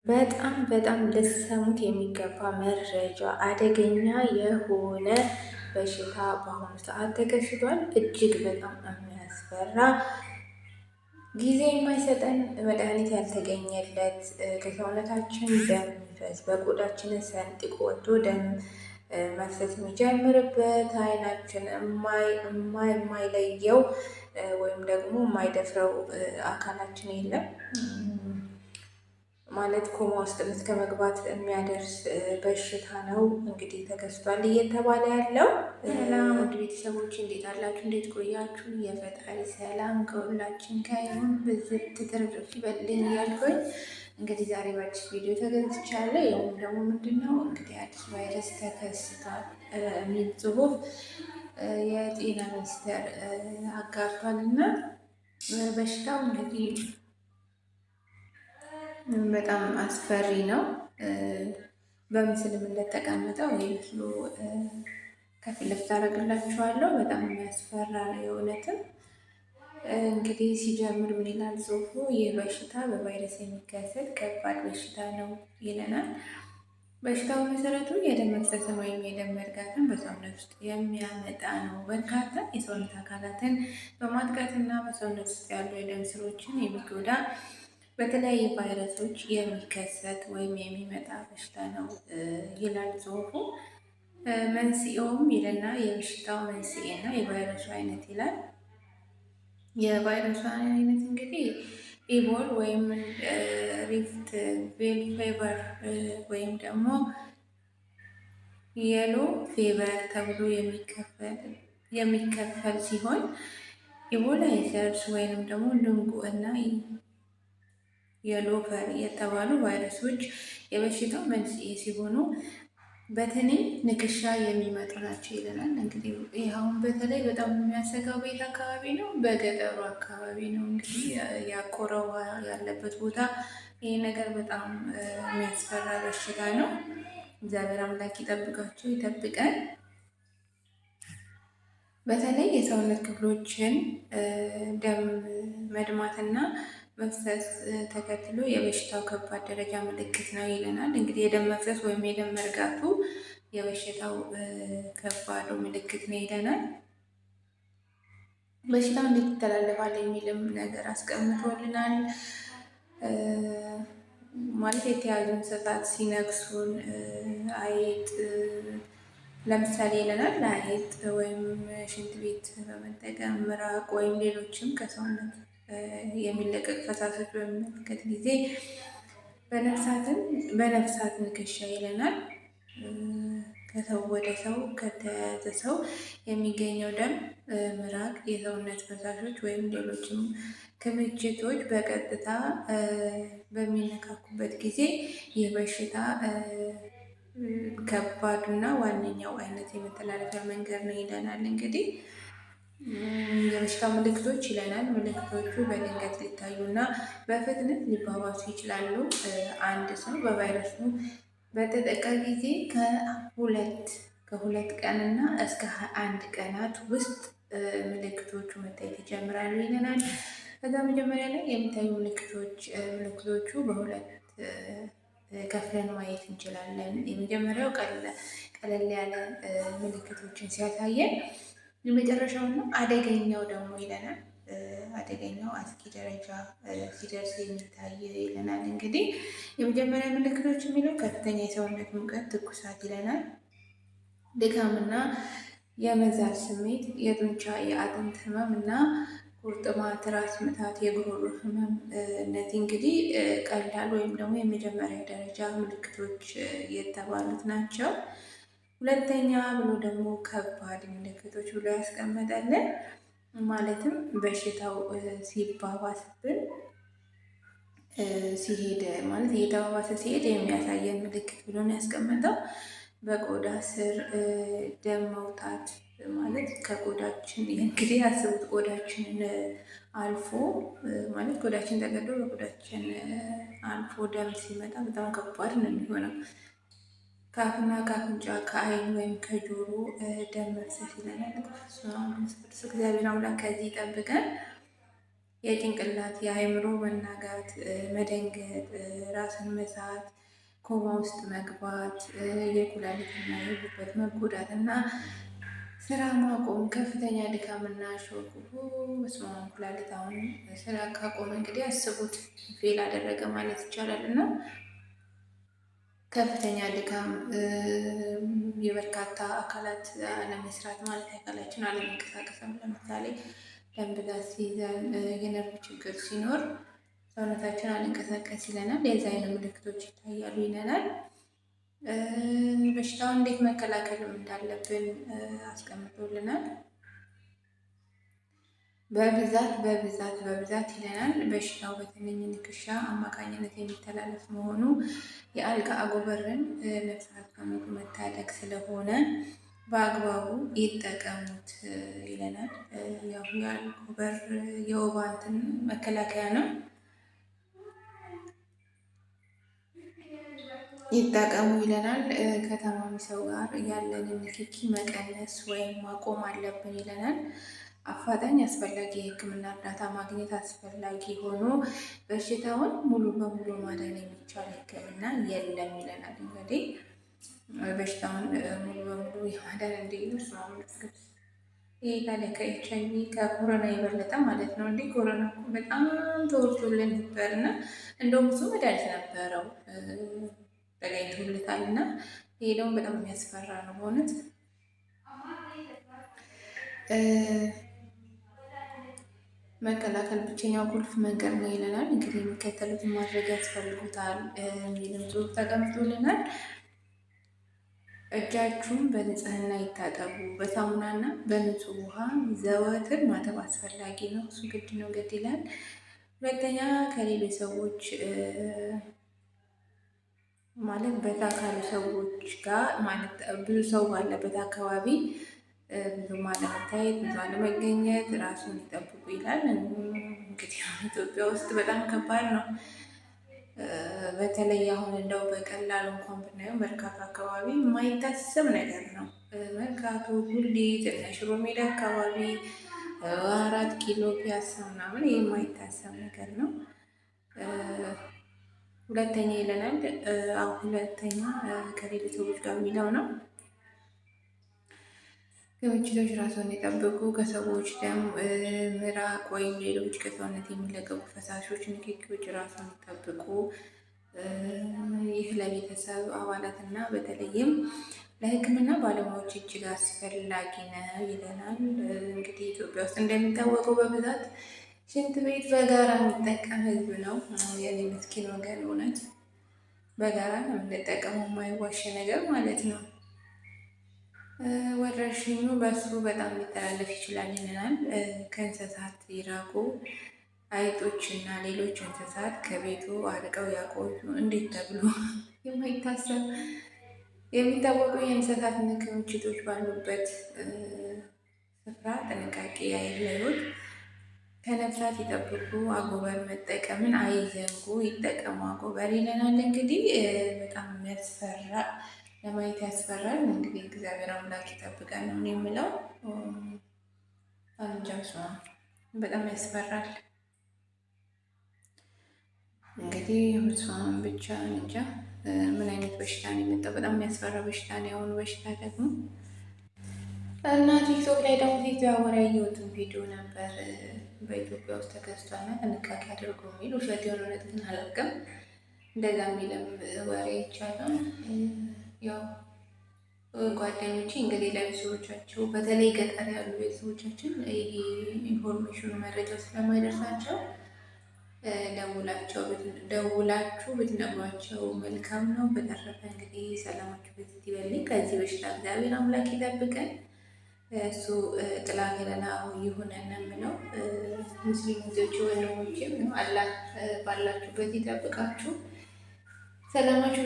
በጣም ልትሰሙት የሚገባ መረጃ አደገኛ የሆነ በሽታ በአሁኑ ሰዓት ተከስቷል። እጅግ በጣም የሚያስፈራ ጊዜ የማይሰጠን መድኃኒት ያልተገኘለት ከሰውነታችን ደም የሚፈስ በቆዳችንን ሰንጥቆ ወጥቶ ደም መፍሰስ የሚጀምርበት አይናችን የማይለየው ወይም ደግሞ የማይደፍረው አካላችን የለም። ማለት ኮማ ውስጥ እስከ መግባት የሚያደርስ በሽታ ነው እንግዲህ ተከስቷል እየተባለ ያለው። ሰላም ውድ ቤተሰቦች እንዴት አላችሁ? እንዴት ቆያችሁ? የፈጣሪ ሰላም ከሁላችን ጋር ይሁን። ብዝት ትትርፍ ይበልኝ እያልኩኝ እንግዲህ ዛሬ በአዲስ ቪዲዮ ተገኝቻለሁ። ይኸውም ደግሞ ምንድን ነው እንግዲህ አዲስ ቫይረስ ተከስቷል የሚል ጽሁፍ የጤና ሚኒስቴር አጋርቷል እና በሽታው እንግዲህ በጣም አስፈሪ ነው። በምስልም እንደተቀመጠው ምስሉ ከፊት ለፊት አደርግላችኋለሁ። በጣም የሚያስፈራ ነው የእውነትም። እንግዲህ ሲጀምር ምን ይላል ጽሁፉ? ይህ በሽታ በቫይረስ የሚከሰት ከባድ በሽታ ነው ይለናል። በሽታው መሰረቱ የደም መፍሰስን ወይም የደም መርጋትን በሰውነት ውስጥ የሚያመጣ ነው። በርካታ የሰውነት አካላትን በማጥቃትና በሰውነት ውስጥ ያሉ የደም ስሮችን የሚጎዳ በተለያዩ ቫይረሶች የሚከሰት ወይም የሚመጣ በሽታ ነው ይላል ጽሁፉ። መንስኤውም ይልና የበሽታው መንስኤና የቫይረሱ አይነት ይላል። የቫይረሱ አይነት እንግዲህ ኢቦል ወይም ሪፍት ቬል ፌቨር ወይም ደግሞ የሎ ፌቨር ተብሎ የሚከፈል ሲሆን ኢቦላ ይዘርስ ወይንም ደግሞ ድንጉ እና የሎፈር የተባሉ ቫይረሶች የበሽታው መንስኤ ሲሆኑ በትንኝ ንክሻ የሚመጡ ናቸው ይለናል። እንግዲህ ይኸውን በተለይ በጣም የሚያሰጋው ቤት አካባቢ ነው፣ በገጠሩ አካባቢ ነው። እንግዲህ ያቆረ ውሃ ያለበት ቦታ ይህ ነገር በጣም የሚያስፈራ በሽታ ነው። እግዚአብሔር አምላክ ይጠብቃቸው ይጠብቀን። በተለይ የሰውነት ክፍሎችን ደም መድማትና መፍሰስ ተከትሎ የበሽታው ከባድ ደረጃ ምልክት ነው ይለናል። እንግዲህ የደም መፍሰስ ወይም የደም መርጋቱ የበሽታው ከባዱ ምልክት ነው ይለናል። በሽታው እንዴት ይተላለፋል የሚልም ነገር አስቀምጦልናል። ማለት የተያዙ እንስሳት ሲነክሱን አይጥ ለምሳሌ ይለናል። አይጥ ወይም ሽንት ቤት በመጠቀም ምራቅ ወይም ሌሎችም ከሰውነት የሚለቀቅ ፈሳሾች በሚመለከት ጊዜ በነፍሳት ንክሻ ይለናል። ከሰው ወደ ሰው ከተያዘ ሰው የሚገኘው ደም፣ ምራቅ፣ የሰውነት ፈሳሾች ወይም ሌሎችም ክምችቶች በቀጥታ በሚነካኩበት ጊዜ ይህ በሽታ ከባዱና ዋነኛው አይነት የመተላለፊያ መንገድ ነው ይለናል። እንግዲህ የበሽታ ምልክቶች ይለናል። ምልክቶቹ በድንገት ሊታዩና በፍጥነት ሊባባሱ ይችላሉ። አንድ ሰው በቫይረሱ በተጠቃ ጊዜ ከሁለት ቀንና እስከ 21 ቀናት ውስጥ ምልክቶቹ መታየት ይጀምራሉ ይለናል። ከዛ መጀመሪያ ላይ የሚታዩ ምልክቶቹ በሁለት ከፍለን ማየት እንችላለን። የመጀመሪያው ቀለል ያለ ምልክቶችን ሲያሳየን፣ የመጨረሻውና አደገኛው ደግሞ ይለናል። አደገኛው አስጊ ደረጃ ሲደርስ የሚታይ ይለናል። እንግዲህ የመጀመሪያ ምልክቶች የሚለው ከፍተኛ የሰውነት ሙቀት፣ ትኩሳት ይለናል። ድካምና የመዛል ስሜት፣ የጡንቻ የአጥንት ህመም እና ቁርጥማት፣ ራስ ምታት፣ የጉሮሮ ህመም። እነዚህ እንግዲህ ቀላል ወይም ደግሞ የመጀመሪያ ደረጃ ምልክቶች የተባሉት ናቸው። ሁለተኛ ብሎ ደግሞ ከባድ ምልክቶች ብሎ ያስቀመጠልን ማለትም በሽታው ሲባባስብን ሲሄድ ማለት እየተባባሰ ሲሄድ የሚያሳየን ምልክት ብሎ ነው ያስቀመጠው። በቆዳ ስር ደም መውጣት ማለት ከቆዳችን እንግዲህ አስቡት፣ ቆዳችንን አልፎ ማለት ቆዳችን ተቀዶ በቆዳችን አልፎ ደም ሲመጣ በጣም ከባድ ነው የሚሆነው። ከአፍና ከአፍንጫ ከአይን ወይም ከጆሮ ደም መፍሰስ ይለናል። እግዚአብሔር አምላክ ከዚህ ይጠብቀን። የጭንቅላት የአእምሮ መናጋት፣ መደንገጥ፣ ራስን መሳት፣ ኮማ ውስጥ መግባት፣ የኩላሊትና የጉበት መጎዳት እና ስራ ማቆም፣ ከፍተኛ ድካምና ሾክ። በስመ አብ! ኩላሊት አሁን ስራ ካቆመ እንግዲህ አስቡት ፌል አደረገ ማለት ይቻላል እና ከፍተኛ ድካም፣ የበርካታ አካላት አለመስራት ማለት አካላችን አለመንቀሳቀስም። ለምሳሌ ደም ብዛት ሲይዘን፣ የነርቭ ችግር ሲኖር ሰውነታችን አልንቀሳቀስ ይለናል። የዚ አይነት ምልክቶች ይታያሉ ይለናል። በሽታውን እንዴት መከላከልም እንዳለብን አስቀምጦልናል። በብዛት ይለናል። በሽታው በትንኝ ንክሻ አማካኝነት የሚተላለፍ መሆኑ የአልጋ አጎበርን ነፍሳት ከሞት መታደግ ስለሆነ በአግባቡ ይጠቀሙት ይለናል። ያው የአጎበር የወባ እንትን መከላከያ ነው። ይጠቀሙ ይለናል። ከታማሚ ሰው ጋር ያለንን ንክኪ መቀነስ ወይም ማቆም አለብን ይለናል። አፋጣኝ አስፈላጊ የሕክምና እርዳታ ማግኘት አስፈላጊ ሆኖ በሽታውን ሙሉ በሙሉ ማዳን የሚቻል ሕክምና የለም ይለናል። እንግዲህ በሽታውን ሙሉ በሙሉ የማዳን እንዲሉስ ይህ ታዲያ ከኤች አይ ቪ ከኮሮና የበለጠ ማለት ነው። እንዲህ ኮሮና በጣም ተወርቶልን ነበር እና እንደውም ብዙ መድኃኒት ነበረው ተገኝቶለታል እና ይሄ ደግሞ በጣም የሚያስፈራ ነው በእውነት። መከላከል ብቸኛው ቁልፍ መንገድ ነው ይለናል። እንግዲህ የሚከተሉትን ማድረግ ያስፈልጉታል የሚልም ጽሑፍ ተቀምጦልናል። እጃችሁን በንጽህና ይታጠቡ። በሳሙናና በንጹህ ውሃ ዘወትር ማጠብ አስፈላጊ ነው። እሱ ግድ ነው ግድ ይላል። ሁለተኛ ከሌሎች ሰዎች ማለት በዛ ካሉ ሰዎች ጋር ማለት ብዙ ሰው ባለበት አካባቢ ብዙ አለመታየት፣ ብዙ አለመገኘት፣ ራሱን ይጠብቁ ይላል። እንግዲህ ኢትዮጵያ ውስጥ በጣም ከባድ ነው። በተለይ አሁን እንደው በቀላሉ እንኳን ብናየው መርካቶ አካባቢ የማይታሰብ ነገር ነው። መርካቶ፣ ጉሊት፣ ሽሮ ሜዳ አካባቢ፣ 4 ኪሎ፣ ፒያሳ ምናምን ይህ የማይታሰብ ነገር ነው። ሁለተኛ ይለናል። ሁለተኛ ከሌሎች ሰዎች ጋር የሚለው ነው። ክምችቶች ራስዎን የጠብቁ። ከሰዎች ደም፣ ምራቅ ወይም ሌሎች ከሰውነት የሚለቀቁ ፈሳሾች ንክኪዎች ራስዎን ይጠብቁ። ይህ ለቤተሰብ አባላት እና በተለይም ለሕክምና ባለሙያዎች እጅግ አስፈላጊ ነው ይለናል። እንግዲህ ኢትዮጵያ ውስጥ እንደሚታወቀው በብዛት ሽንት ቤት በጋራ የሚጠቀም ሕዝብ ነው። የኔ ምስኪን ወገን እውነት በጋራ ነው የምንጠቀመው፣ የማይዋሽ ነገር ማለት ነው። ወረርሽኙ በሱ በጣም ሊተላለፍ ይችላል ይለናል። ከእንስሳት ይራቁ። አይጦች እና ሌሎች እንስሳት ከቤቱ አርቀው ያቆዩ። እንዴት ተብሎ የማይታሰብ የሚታወቁ የእንስሳት ክምችቶች ባሉበት ስፍራ ጥንቃቄ አይለዩት። ከነፍሳት ይጠብቁ። አጎበር መጠቀምን አይዘንጉ። ይጠቀሙ አጎበር ይለናል። እንግዲህ በጣም የሚያስፈራ ለማየት ያስፈራል። እንግዲህ እግዚአብሔር አምላክ ይጠብቀን ነው የምለው። አንጃ በጣም ያስፈራል። እንግዲህ እሷን ብቻ እንጃ ምን አይነት በሽታ ነው የመጣው? በጣም የሚያስፈራ በሽታ ነው የአሁኑ በሽታ ደግሞ እና ቲክቶክ ላይ ደግሞ ሲዘዋወር ያየሁትን ቪዲዮ ነበር። በኢትዮጵያ ውስጥ ተከስቷልና ጥንቃቄ አድርጎ የሚል ውሸት የሆነ እውነት ግን አላውቅም። እንደዛ የሚልም ወሬ ይቻላል። ያው ጓደኞቼ እንግዲህ ለቤተሰቦቻቸው በተለይ ገጠር ያሉ ቤተሰቦቻችን ይሄ ኢንፎርሜሽኑ መረጃው ስለማይደርሳቸው ደውላችሁ ብትነግሯቸው መልካም ነው። በተረፈ እንግዲህ ሰላማችሁ በዚህ ይበልኝ። ከዚህ በሽታ እግዚአብሔር አምላክ ይጠብቀን። እሱ ጥላ ከለላ ይሁነን የምለው። ሙስሊም ልጆች ወንድሞችም አላህ ባላችሁበት ይጠብቃችሁ። ሰላማችሁ